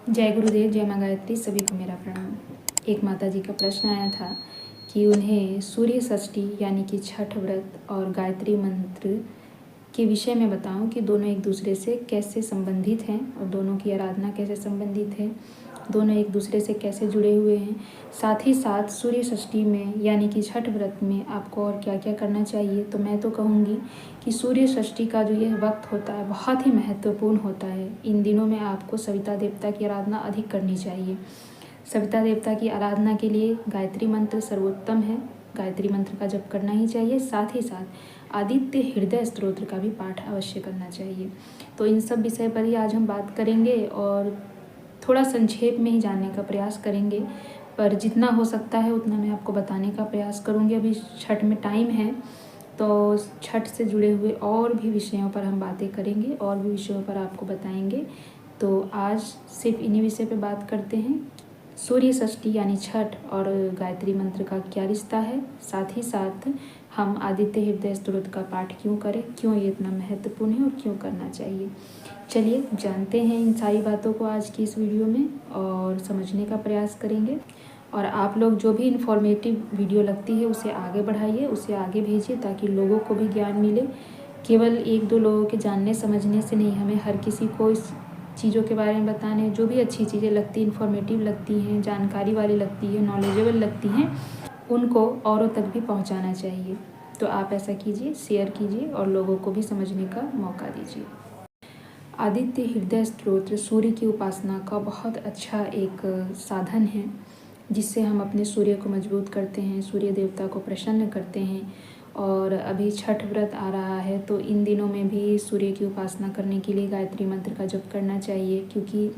जय गुरुदेव, जय माँ गायत्री। सभी को मेरा प्रणाम। एक माता जी का प्रश्न आया था कि उन्हें सूर्य षष्ठी यानी कि छठ व्रत और गायत्री मंत्र के विषय में बताऊं कि दोनों एक दूसरे से कैसे संबंधित हैं और दोनों की आराधना कैसे संबंधित है, दोनों एक दूसरे से कैसे जुड़े हुए हैं। साथ ही साथ सूर्य षष्ठी में यानी कि छठ व्रत में आपको और क्या क्या करना चाहिए। तो मैं तो कहूँगी कि सूर्य षष्ठी का जो यह वक्त होता है बहुत ही महत्वपूर्ण होता है। इन दिनों में आपको सविता देवता की आराधना अधिक करनी चाहिए। सविता देवता की आराधना के लिए गायत्री मंत्र सर्वोत्तम है। गायत्री मंत्र का जप करना ही चाहिए। साथ ही साथ आदित्य हृदय स्तोत्र का भी पाठ अवश्य करना चाहिए। तो इन सब विषय पर ही आज हम बात करेंगे और थोड़ा संक्षेप में ही जानने का प्रयास करेंगे, पर जितना हो सकता है उतना मैं आपको बताने का प्रयास करूँगी। अभी छठ में टाइम है तो छठ से जुड़े हुए और भी विषयों पर हम बातें करेंगे और भी विषयों पर आपको बताएंगे। तो आज सिर्फ इन्हीं विषय पर बात करते हैं। सूर्य षष्ठी यानी छठ और गायत्री मंत्र का क्या रिश्ता है, साथ ही साथ हम आदित्य हृदय स्तोत्र का पाठ क्यों करें, क्यों ये इतना महत्वपूर्ण है और क्यों करना चाहिए। चलिए जानते हैं इन सारी बातों को आज की इस वीडियो में और समझने का प्रयास करेंगे। और आप लोग जो भी इन्फॉर्मेटिव वीडियो लगती है उसे आगे बढ़ाइए, उसे आगे भेजिए ताकि लोगों को भी ज्ञान मिले। केवल एक दो लोगों के जानने समझने से नहीं, हमें हर किसी को इस चीज़ों के बारे में बताने, जो भी अच्छी चीज़ें लगती, इन्फॉर्मेटिव लगती हैं, जानकारी वाली लगती है, नॉलेजेबल लगती हैं, उनको औरों तक भी पहुंचाना चाहिए। तो आप ऐसा कीजिए, शेयर कीजिए और लोगों को भी समझने का मौका दीजिए। आदित्य हृदय स्तोत्र सूर्य की उपासना का बहुत अच्छा एक साधन है, जिससे हम अपने सूर्य को मजबूत करते हैं, सूर्य देवता को प्रसन्न करते हैं। और अभी छठ व्रत आ रहा है तो इन दिनों में भी सूर्य की उपासना करने के लिए गायत्री मंत्र का जप करना चाहिए, क्योंकि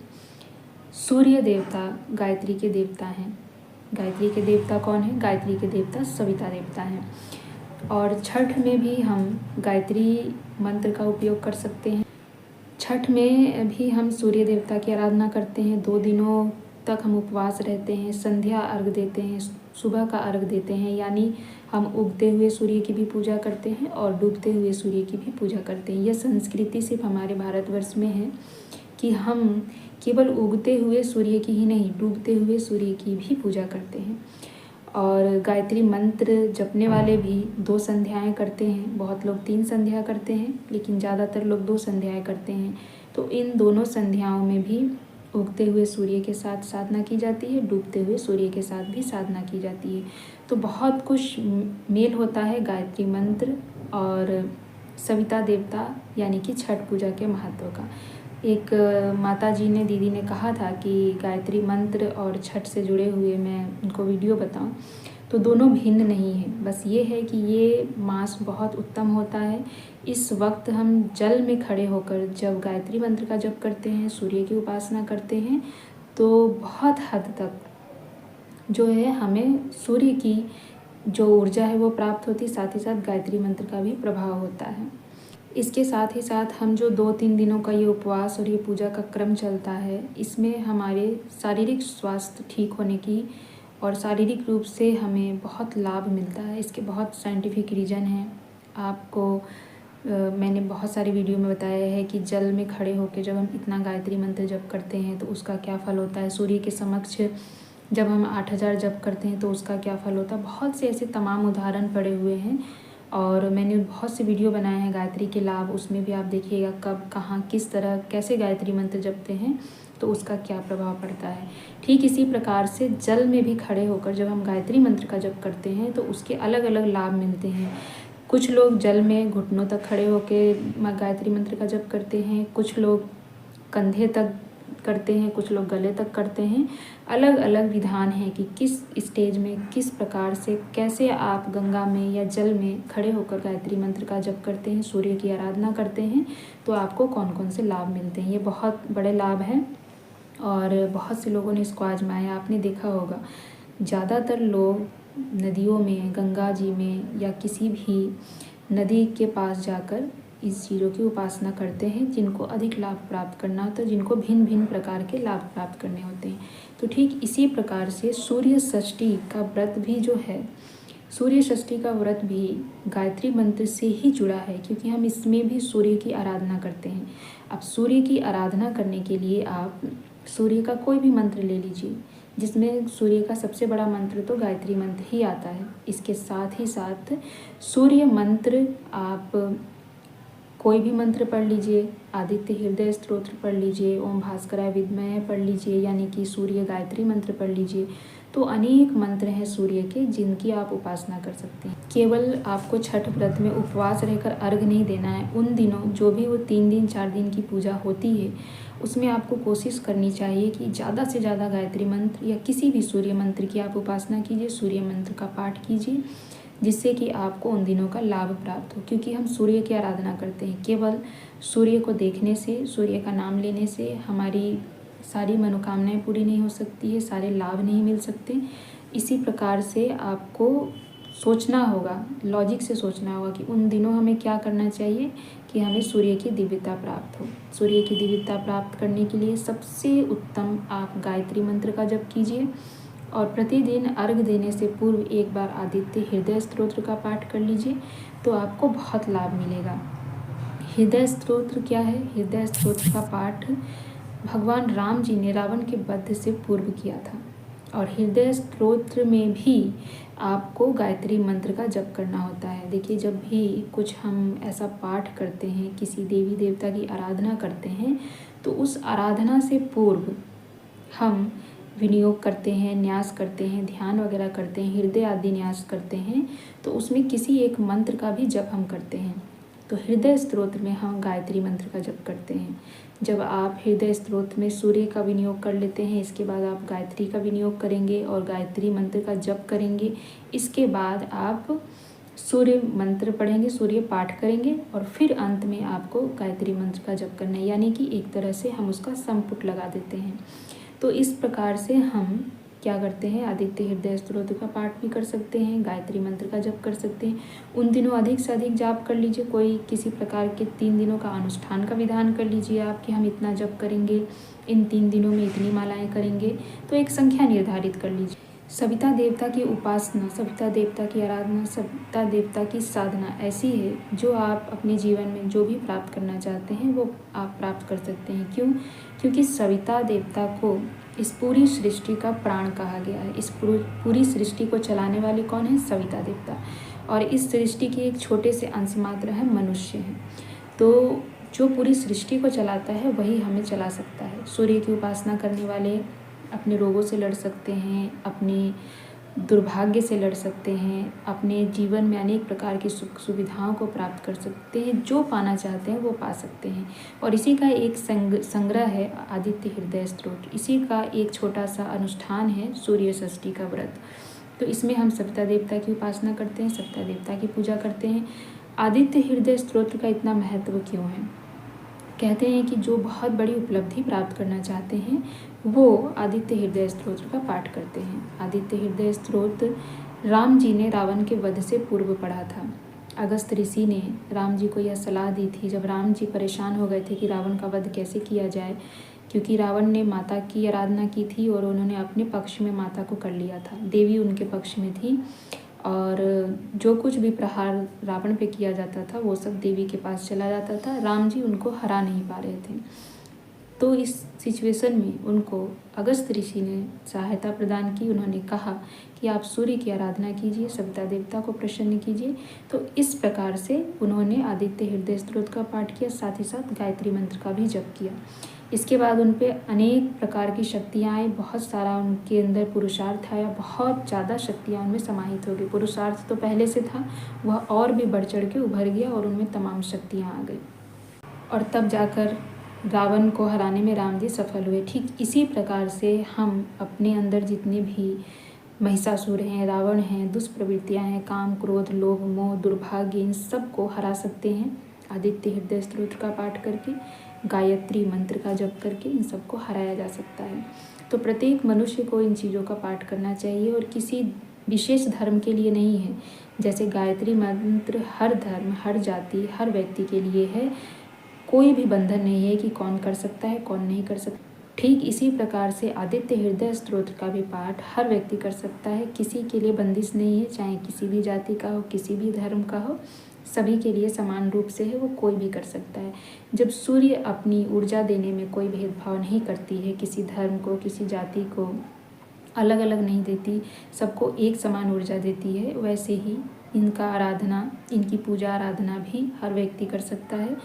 सूर्य देवता गायत्री के देवता हैं। गायत्री के देवता कौन है? गायत्री के देवता सविता देवता हैं। और छठ में भी हम गायत्री मंत्र का उपयोग कर सकते हैं। छठ में भी हम सूर्य देवता की आराधना करते हैं। 2 दिनों तक हम उपवास रहते हैं, संध्या अर्घ देते हैं, सुबह का अर्घ देते हैं, यानी हम उगते हुए सूर्य की भी पूजा करते हैं और डूबते हुए सूर्य की भी पूजा करते हैं। यह संस्कृति सिर्फ हमारे भारतवर्ष में है कि हम केवल उगते हुए सूर्य की ही नहीं, डूबते हुए सूर्य की भी पूजा करते हैं। और गायत्री मंत्र जपने वाले भी 2 संध्याएं करते हैं। बहुत लोग 3 संध्या करते हैं, लेकिन ज़्यादातर लोग 2 संध्याएं करते हैं। तो इन दोनों संध्याओं में भी उगते हुए सूर्य के साथ साधना की जाती है, डूबते हुए सूर्य के साथ भी साधना की जाती है। तो बहुत कुछ मेल होता है गायत्री मंत्र और सविता देवता यानी कि छठ पूजा के महत्व का। एक माता जी ने, दीदी ने कहा था कि गायत्री मंत्र और छठ से जुड़े हुए मैं उनको वीडियो बताऊं, तो दोनों भिन्न नहीं है। बस ये है कि ये मास बहुत उत्तम होता है। इस वक्त हम जल में खड़े होकर जब गायत्री मंत्र का जप करते हैं, सूर्य की उपासना करते हैं, तो बहुत हद तक जो है हमें सूर्य की जो ऊर्जा है वो प्राप्त होती, साथ ही साथ गायत्री मंत्र का भी प्रभाव होता है। इसके साथ ही साथ हम जो 2-3 दिनों का ये उपवास और ये पूजा का क्रम चलता है, इसमें हमारे शारीरिक स्वास्थ्य ठीक होने की और शारीरिक रूप से हमें बहुत लाभ मिलता है। इसके बहुत साइंटिफिक रीज़न हैं। आपको मैंने बहुत सारी वीडियो में बताया है कि जल में खड़े होकर जब हम इतना गायत्री मंत्र जप करते हैं तो उसका क्या फल होता है। सूर्य के समक्ष जब हम 8000 जप करते हैं तो उसका क्या फल होता है। बहुत से ऐसे तमाम उदाहरण पड़े हुए हैं और मैंने बहुत से वीडियो बनाए हैं गायत्री के लाभ। उसमें भी आप देखिएगा कब, कहाँ, किस तरह, कैसे गायत्री मंत्र जपते हैं तो उसका क्या प्रभाव पड़ता है। ठीक इसी प्रकार से जल में भी खड़े होकर जब हम गायत्री मंत्र का जप करते हैं तो उसके अलग अलग लाभ मिलते हैं। कुछ लोग जल में घुटनों तक खड़े होकर गायत्री मंत्र का जप करते हैं, कुछ लोग कंधे तक करते हैं, कुछ लोग गले तक करते हैं। अलग अलग विधान है कि किस स्टेज में, किस प्रकार से, कैसे आप गंगा में या जल में खड़े होकर गायत्री मंत्र का जप करते हैं, सूर्य की आराधना करते हैं, तो आपको कौन कौन से लाभ मिलते हैं। ये बहुत बड़े लाभ हैं और बहुत से लोगों ने इसको आजमाया। आपने देखा होगा ज़्यादातर लोग नदियों में, गंगा जी में या किसी भी नदी के पास जाकर इस चीज़ों की उपासना करते हैं, जिनको अधिक लाभ प्राप्त करना होता है, जिनको भिन्न भिन्न प्रकार के लाभ प्राप्त करने होते हैं। तो ठीक इसी प्रकार से सूर्य षष्ठी का व्रत भी जो है, सूर्य षष्ठी का व्रत भी गायत्री मंत्र से ही जुड़ा है, क्योंकि हम इसमें भी सूर्य की आराधना करते हैं। अब सूर्य की आराधना करने के लिए आप सूर्य का कोई भी मंत्र ले लीजिए, जिसमें सूर्य का सबसे बड़ा मंत्र तो गायत्री मंत्र ही आता है। इसके साथ ही साथ सूर्य मंत्र आप कोई भी मंत्र पढ़ लीजिए, आदित्य हृदय स्तोत्र पढ़ लीजिए, ओम भास्कराय विद्महे पढ़ लीजिए, यानी कि सूर्य गायत्री मंत्र पढ़ लीजिए। तो अनेक मंत्र हैं सूर्य के जिनकी आप उपासना कर सकते हैं। केवल आपको छठ व्रत में उपवास रहकर अर्घ नहीं देना है। उन दिनों जो भी वो 3 दिन 4 दिन की पूजा होती है, उसमें आपको कोशिश करनी चाहिए कि ज़्यादा से ज़्यादा गायत्री मंत्र या किसी भी सूर्य मंत्र की आप उपासना कीजिए, सूर्य मंत्र का पाठ कीजिए, जिससे कि आपको उन दिनों का लाभ प्राप्त हो। क्योंकि हम सूर्य की आराधना करते हैं, केवल सूर्य को देखने से, सूर्य का नाम लेने से हमारी सारी मनोकामनाएं पूरी नहीं हो सकती है, सारे लाभ नहीं मिल सकते। इसी प्रकार से आपको सोचना होगा, लॉजिक से सोचना होगा कि उन दिनों हमें क्या करना चाहिए कि हमें सूर्य की दिव्यता प्राप्त हो। सूर्य की दिव्यता प्राप्त करने के लिए सबसे उत्तम आप गायत्री मंत्र का जप कीजिए और प्रतिदिन अर्घ देने से पूर्व एक बार आदित्य हृदय स्तोत्र का पाठ कर लीजिए, तो आपको बहुत लाभ मिलेगा। हृदय स्तोत्र क्या है? हृदय स्तोत्र का पाठ भगवान राम जी ने रावण के वध से पूर्व किया था, और हृदय स्तोत्र में भी आपको गायत्री मंत्र का जप करना होता है। देखिए, जब भी कुछ हम ऐसा पाठ करते हैं, किसी देवी देवता की आराधना करते हैं, तो उस आराधना से पूर्व हम विनियोग करते हैं, न्यास करते हैं, ध्यान वगैरह करते हैं, हृदय आदि न्यास करते हैं, तो उसमें किसी एक मंत्र का भी जप हम करते हैं। तो हृदय स्तोत्र में हम गायत्री मंत्र का जप करते हैं। जब आप हृदय स्तोत्र में सूर्य का विनियोग कर लेते हैं, इसके बाद आप गायत्री का विनियोग करेंगे और गायत्री मंत्र का जप करेंगे। इसके बाद आप सूर्य मंत्र पढ़ेंगे, सूर्य पाठ करेंगे और फिर अंत में आपको गायत्री मंत्र का जप करना है, यानी कि एक तरह से हम उसका संपुट लगा देते हैं। तो इस प्रकार से हम क्या करते हैं, आदित्य हृदय स्तोत्र का पाठ भी कर सकते हैं, गायत्री मंत्र का जप कर सकते हैं। उन दिनों अधिक से अधिक जाप कर लीजिए। कोई किसी प्रकार के 3 दिनों का अनुष्ठान का विधान कर लीजिए आप कि हम इतना जप करेंगे, इन 3 दिनों में इतनी मालाएं करेंगे, तो एक संख्या निर्धारित कर लीजिए। सविता देवता की उपासना, सविता देवता की आराधना, सविता देवता की साधना ऐसी है जो आप अपने जीवन में जो भी प्राप्त करना चाहते हैं वो आप प्राप्त कर सकते हैं। क्यों? क्योंकि सविता देवता को इस पूरी सृष्टि का प्राण कहा गया है। इस पूरी सृष्टि को चलाने वाले कौन है? सविता देवता। और इस सृष्टि के एक छोटे से अंश मात्र है मनुष्य हैं। तो जो पूरी सृष्टि को चलाता है वही हमें चला सकता है। सूर्य की उपासना करने वाले अपने रोगों से लड़ सकते हैं, अपने दुर्भाग्य से लड़ सकते हैं, अपने जीवन में अनेक प्रकार की सुख सुविधाओं को प्राप्त कर सकते हैं, जो पाना चाहते हैं वो पा सकते हैं। और इसी का एक संग्रह है आदित्य हृदय स्तोत्र। इसी का एक छोटा सा अनुष्ठान है सूर्य षष्ठी का व्रत। तो इसमें हम सविता देवता की उपासना करते हैं, सविता देवता की पूजा करते हैं। आदित्य हृदय स्तोत्र का इतना महत्व क्यों है? कहते हैं कि जो बहुत बड़ी उपलब्धि प्राप्त करना चाहते हैं वो आदित्य हृदय स्तोत्र का पाठ करते हैं। आदित्य हृदय स्तोत्र राम जी ने रावण के वध से पूर्व पढ़ा था। अगस्त ऋषि ने राम जी को यह सलाह दी थी जब राम जी परेशान हो गए थे कि रावण का वध कैसे किया जाए, क्योंकि रावण ने माता की आराधना की थी और उन्होंने अपने पक्ष में माता को कर लिया था। देवी उनके पक्ष में थी और जो कुछ भी प्रहार रावण पे किया जाता था वो सब देवी के पास चला जाता था। राम जी उनको हरा नहीं पा रहे थे। तो इस सिचुएशन में उनको अगस्त ऋषि ने सहायता प्रदान की। उन्होंने कहा कि आप सूर्य की आराधना कीजिए, सविता देवता को प्रसन्न कीजिए। तो इस प्रकार से उन्होंने आदित्य हृदय स्तोत्र का पाठ किया, साथ ही साथ गायत्री मंत्र का भी जप किया। इसके बाद उन पे अनेक प्रकार की शक्तियाँ आई, बहुत सारा उनके अंदर पुरुषार्थ आया, बहुत ज़्यादा शक्तियाँ उनमें समाहित हो गई। पुरुषार्थ तो पहले से था, वह और भी बढ़ चढ़ के उभर गया और उनमें तमाम शक्तियाँ आ गई और तब जाकर रावण को हराने में राम जी सफल हुए। ठीक इसी प्रकार से हम अपने अंदर जितने भी महिषासुर हैं, रावण हैं, दुष्प्रवृत्तियाँ हैं, काम, क्रोध, लोभ, मोह, दुर्भाग्य, इन सब को हरा सकते हैं आदित्य हृदय स्तोत्र का पाठ करके, गायत्री मंत्र का जप करके इन सबको हराया जा सकता है। तो प्रत्येक मनुष्य को इन चीज़ों का पाठ करना चाहिए और किसी विशेष धर्म के लिए नहीं है। जैसे गायत्री मंत्र हर धर्म, हर जाति, हर व्यक्ति के लिए है। कोई भी बंधन नहीं है कि कौन कर सकता है, कौन नहीं कर सकता। ठीक इसी प्रकार से आदित्य हृदय स्तोत्र का भी पाठ हर व्यक्ति कर सकता है। किसी के लिए बंदिश नहीं है, चाहे किसी भी जाति का हो, किसी भी धर्म का हो, सभी के लिए समान रूप से है, वो कोई भी कर सकता है। जब सूर्य अपनी ऊर्जा देने में कोई भेदभाव नहीं करती है, किसी धर्म को, किसी जाति को अलग अलग नहीं देती, सबको एक समान ऊर्जा देती है, वैसे ही इनका आराधना, इनकी पूजा आराधना भी हर व्यक्ति कर सकता है।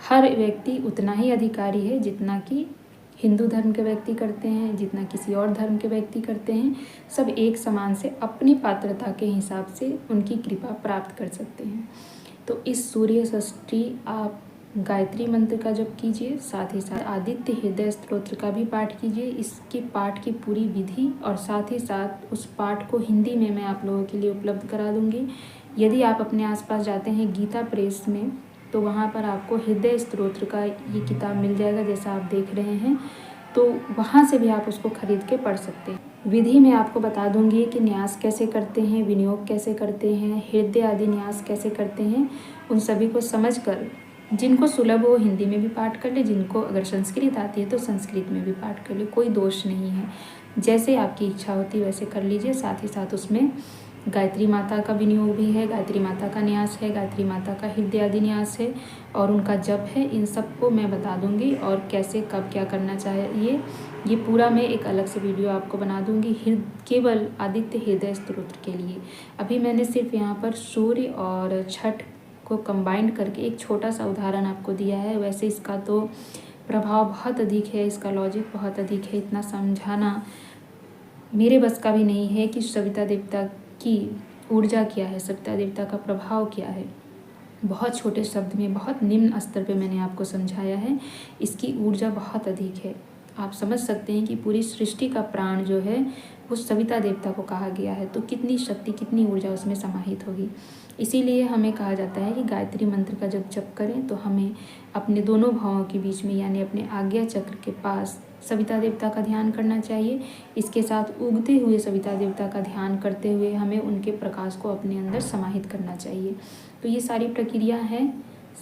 हर व्यक्ति उतना ही अधिकारी है जितना कि हिंदू धर्म के व्यक्ति करते हैं, जितना किसी और धर्म के व्यक्ति करते हैं। सब एक समान से अपनी पात्रता के हिसाब से उनकी कृपा प्राप्त कर सकते हैं। तो इस सूर्य षष्ठी आप गायत्री मंत्र का जप कीजिए, साथ ही साथ आदित्य हृदय स्तोत्र का भी पाठ कीजिए। इसकी पाठ की पूरी विधि और साथ ही साथ उस पाठ को हिंदी में मैं आप लोगों के लिए उपलब्ध करा दूंगी। यदि आप अपने आसपास जाते हैं गीता प्रेस में, तो वहाँ पर आपको हृदय स्तोत्र का ये किताब मिल जाएगा, जैसा आप देख रहे हैं। तो वहाँ से भी आप उसको खरीद के पढ़ सकते हैं। विधि में आपको बता दूंगी कि न्यास कैसे करते हैं, विनियोग कैसे करते हैं, हृदय आदि न्यास कैसे करते हैं। उन सभी को समझकर जिनको सुलभ हो हिंदी में भी पाठ कर ले, जिनको अगर संस्कृत आती है तो संस्कृत में भी पाठ कर ले, कोई दोष नहीं है। जैसे आपकी इच्छा होती है वैसे कर लीजिए। साथ ही साथ उसमें गायत्री माता का विनियोग भी है, गायत्री माता का न्यास है, गायत्री माता का हृदय आदि न्यास है और उनका जप है। इन सबको मैं बता दूंगी और कैसे कब क्या करना चाहिए ये पूरा मैं एक अलग से वीडियो आपको बना दूंगी केवल आदित्य हृदय स्तोत्र के लिए। अभी मैंने सिर्फ यहाँ पर सूर्य और छठ को कंबाइंड करके एक छोटा सा उदाहरण आपको दिया है। वैसे इसका तो प्रभाव बहुत अधिक है, इसका लॉजिक बहुत अधिक है, इतना समझाना मेरे बस का भी नहीं है कि सविता देवता की ऊर्जा क्या है, सविता देवता का प्रभाव क्या है। बहुत छोटे शब्द में, बहुत निम्न स्तर पे मैंने आपको समझाया है। इसकी ऊर्जा बहुत अधिक है। आप समझ सकते हैं कि पूरी सृष्टि का प्राण जो है वो सविता देवता को कहा गया है, तो कितनी शक्ति, कितनी ऊर्जा उसमें समाहित होगी। इसीलिए हमें कहा जाता है कि गायत्री मंत्र का जब जप करें तो हमें अपने दोनों भावों के बीच में यानी अपने आज्ञा चक्र के पास सविता देवता का ध्यान करना चाहिए। इसके साथ उगते हुए सविता देवता का ध्यान करते हुए हमें उनके प्रकाश को अपने अंदर समाहित करना चाहिए। तो ये सारी प्रक्रिया है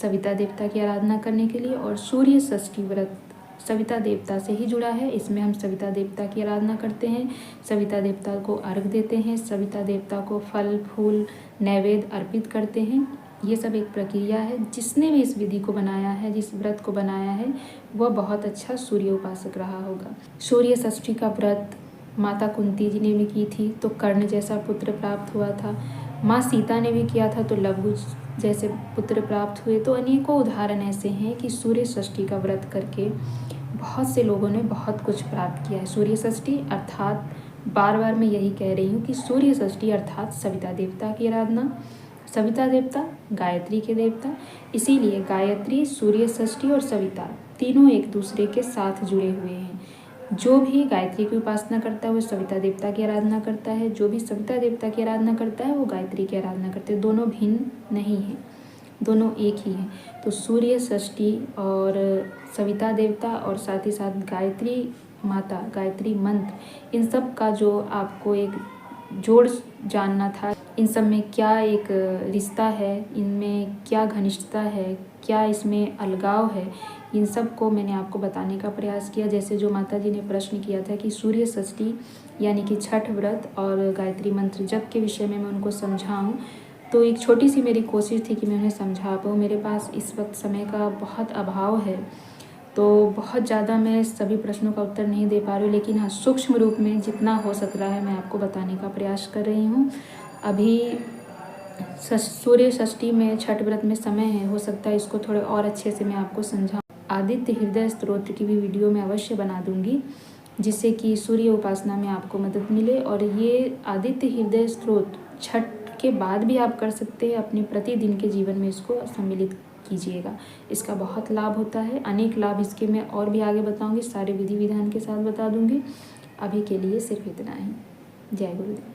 सविता देवता की आराधना करने के लिए। और सूर्य षष्ठी व्रत सविता देवता से ही जुड़ा है। इसमें हम सविता देवता की आराधना करते हैं, सविता देवता को अर्घ देते हैं, सविता देवता को फल फूल नैवेद्य अर्पित करते हैं। ये सब एक प्रक्रिया है। जिसने भी इस विधि को बनाया है, जिस व्रत को बनाया है, वह बहुत अच्छा सूर्य उपासक रहा होगा। सूर्य षष्ठी का व्रत माता कुंती जी ने भी की थी तो कर्ण जैसा पुत्र प्राप्त हुआ था। माँ सीता ने भी किया था तो लव जैसे पुत्र प्राप्त हुए। तो अनेकों उदाहरण ऐसे हैं कि सूर्य षष्ठी का व्रत करके बहुत से लोगों ने बहुत कुछ प्राप्त किया है। सूर्य षष्ठी अर्थात बार बार मैं यही कह रही हूँ कि सूर्य षष्ठी अर्थात सविता देवता की आराधना। सविता देवता गायत्री के देवता, इसीलिए गायत्री, सूर्य षष्ठी और सविता तीनों एक दूसरे के साथ जुड़े हुए हैं। जो भी गायत्री की उपासना करता है वो सविता देवता की आराधना करता है, जो भी सविता देवता की आराधना करता है वो गायत्री की आराधना करते हैं। दोनों भिन्न नहीं हैं, दोनों एक ही हैं। तो सूर्य षष्ठी और सविता देवता और साथ ही साथ गायत्री माता, गायत्री मंत्र, इन सब का जो आपको एक जोड़ जानना था, इन सब में क्या एक रिश्ता है, इनमें क्या घनिष्ठता है, क्या इसमें अलगाव है, इन सब को मैंने आपको बताने का प्रयास किया। जैसे जो माता जी ने प्रश्न किया था कि सूर्य षष्ठी यानी कि छठ व्रत और गायत्री मंत्र जप के विषय में मैं उनको समझाऊं, तो एक छोटी सी मेरी कोशिश थी कि मैं उन्हें समझा पाऊँ। मेरे पास इस वक्त समय का बहुत अभाव है, तो बहुत ज़्यादा मैं सभी प्रश्नों का उत्तर नहीं दे पा रही हूँ, लेकिन हाँ सूक्ष्म रूप में जितना हो सक रहा है मैं आपको बताने का प्रयास कर रही हूँ। अभी सूर्य षष्ठी में, छठ व्रत में समय है, हो सकता है इसको थोड़े और अच्छे से मैं आपको समझाऊँ। आदित्य हृदय स्तोत्र की भी वीडियो मैं अवश्य बना दूंगी, जिससे कि सूर्य उपासना में आपको मदद मिले। और ये आदित्य हृदय स्तोत्र छठ के बाद भी आप कर सकते हैं, अपने प्रतिदिन के जीवन में इसको सम्मिलित कीजिएगा। इसका बहुत लाभ होता है, अनेक लाभ इसके मैं और भी आगे बताऊंगी, सारे विधि विधान के साथ बता दूंगी। अभी के लिए सिर्फ इतना ही। जय गुरुदेव।